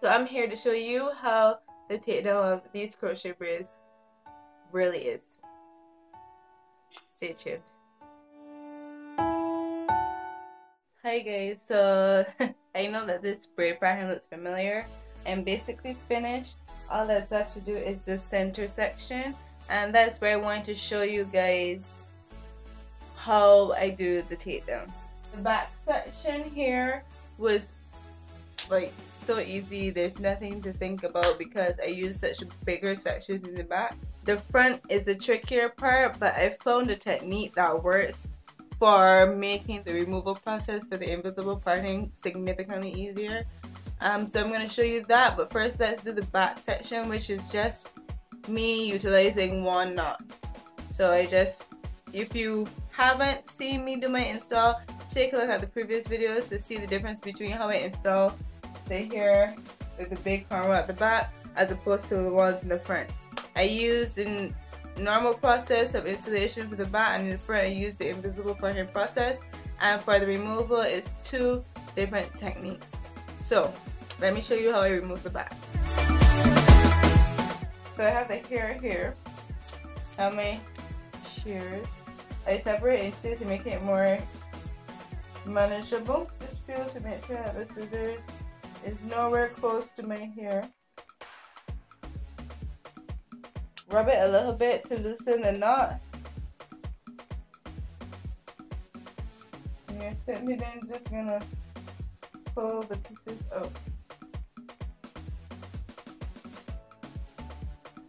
So I'm here to show you how the takedown of these crochet braids really is. Stay tuned. Hi guys, so I know that this braid pattern looks familiar. I'm basically finished. All that's left to do is the center section, and that's where I want to show you guys how I do the takedown. The back section here was like so easy. There's nothing to think about because I use such bigger sections in the back. The front is the trickier part, but I found a technique that works for making the removal process for the invisible parting significantly easier. So I'm going to show you that, but first let's do the back section, which is just me utilizing one knot. So if you haven't seen me do my install, take a look at the previous videos to see the difference between how I install the hair with the big cornrow at the back as opposed to the ones in the front. I use the normal process of installation for the back, and in the front I use the invisible parting process, and for the removal it's two different techniques. So let me show you how I remove the back. So I have the hair here, I have my shears. I separate it in two to make it more manageable. Just feel to make sure that the scissors is nowhere close to my hair. Rub it a little bit to loosen the knot. And you're simply then just gonna pull the pieces out.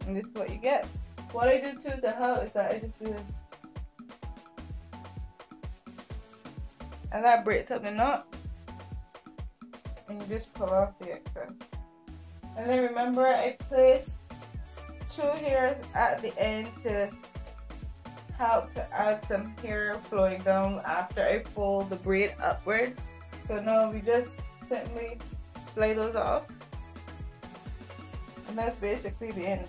And this is what you get. What I do too to help is that I just do this. And that breaks up the knot. And you just pull off the excess. And then remember, I placed two hairs at the end to help to add some hair flowing down after I fold the braid upward. So now we just simply slide those off. And that's basically the end.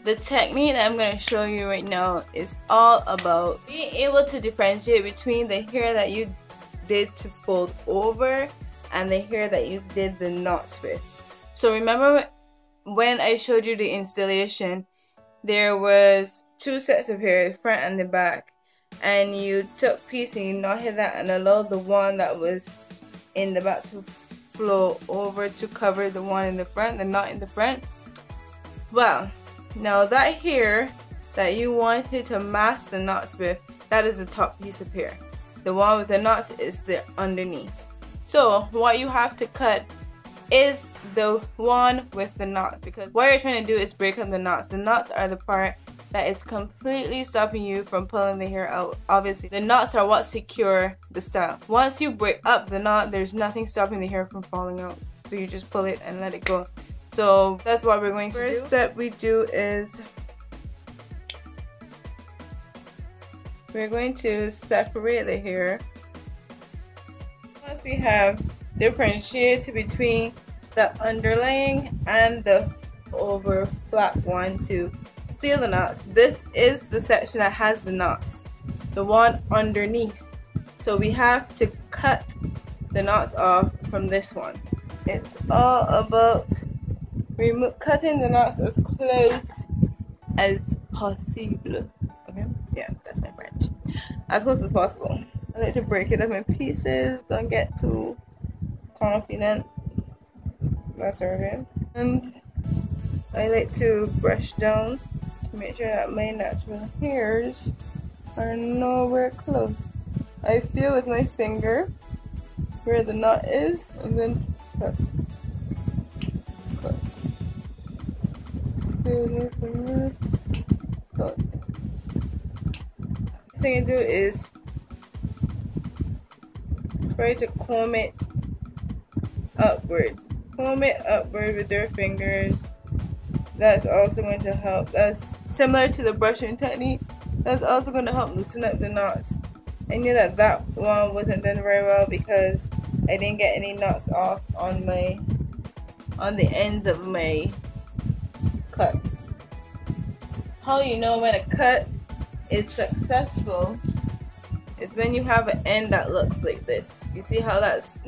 The technique that I'm going to show you right now is all about being able to differentiate between the hair that you did to fold over and the hair that you did the knots with. So remember when I showed you the installation, there was two sets of hair, the front and the back, and you took piece and you knotted that and allowed the one that was in the back to flow over to cover the one in the front, the knot in the front. Well, now that hair that you wanted to mask the knots with, that is the top piece of hair. The one with the knots is the underneath. So what you have to cut is the one with the knots, because what you're trying to do is break up the knots. The knots are the part that is completely stopping you from pulling the hair out. Obviously, the knots are what secure the style. Once you break up the knot, there's nothing stopping the hair from falling out. So you just pull it and let it go. So that's what we're going to do. First step we do is we're going to separate the hair. Once we have differentiated between the underlying and the over flap one to seal the knots, this is the section that has the knots, the one underneath. So we have to cut the knots off from this one. It's all about cutting the knots as close as possible. Okay, yeah, that's my French. As close as possible. So I like to break it up in pieces. Don't get too confident. That's okay. And I like to brush down to make sure that my natural hairs are nowhere close. I feel with my finger where the knot is, and then cut. Cut. Next thing I do is try to comb it upward. Comb it upward with your fingers. That's also going to help. That's similar to the brushing technique. That's also going to help loosen up the knots. I knew that that one wasn't done very well because I didn't get any knots off on the ends of my cut. How you know when a cut is successful is when you have an end that looks like this. You see how that's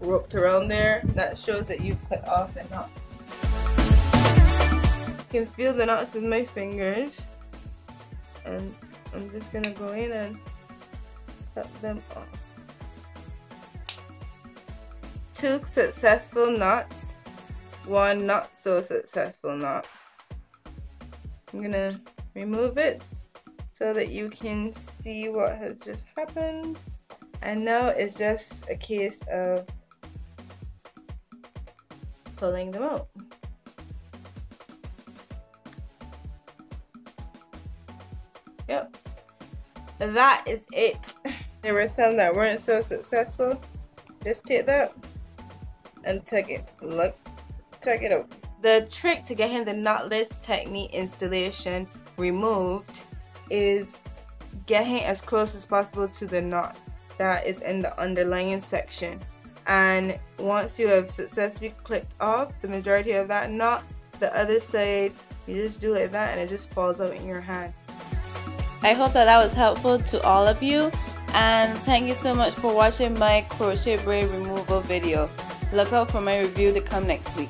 roped around there, that shows that you cut off the knot. You can feel the knots with my fingers, and I'm just gonna go in and cut them off. 2 successful knots, 1 not so successful knot. I'm gonna remove it so that you can see what has just happened, and now it's just a case of pulling them out. Yep, that is it. There were some that weren't so successful. Just take that and tug it. Look, tug it out. The trick to getting the knotless technique installation removed is getting as close as possible to the knot that is in the underlying section. And once you have successfully clipped off the majority of that knot, the other side, you just do like that and it just falls out in your hand. I hope that was helpful to all of you, and thank you so much for watching my crochet braid removal video. Look out for my review to come next week.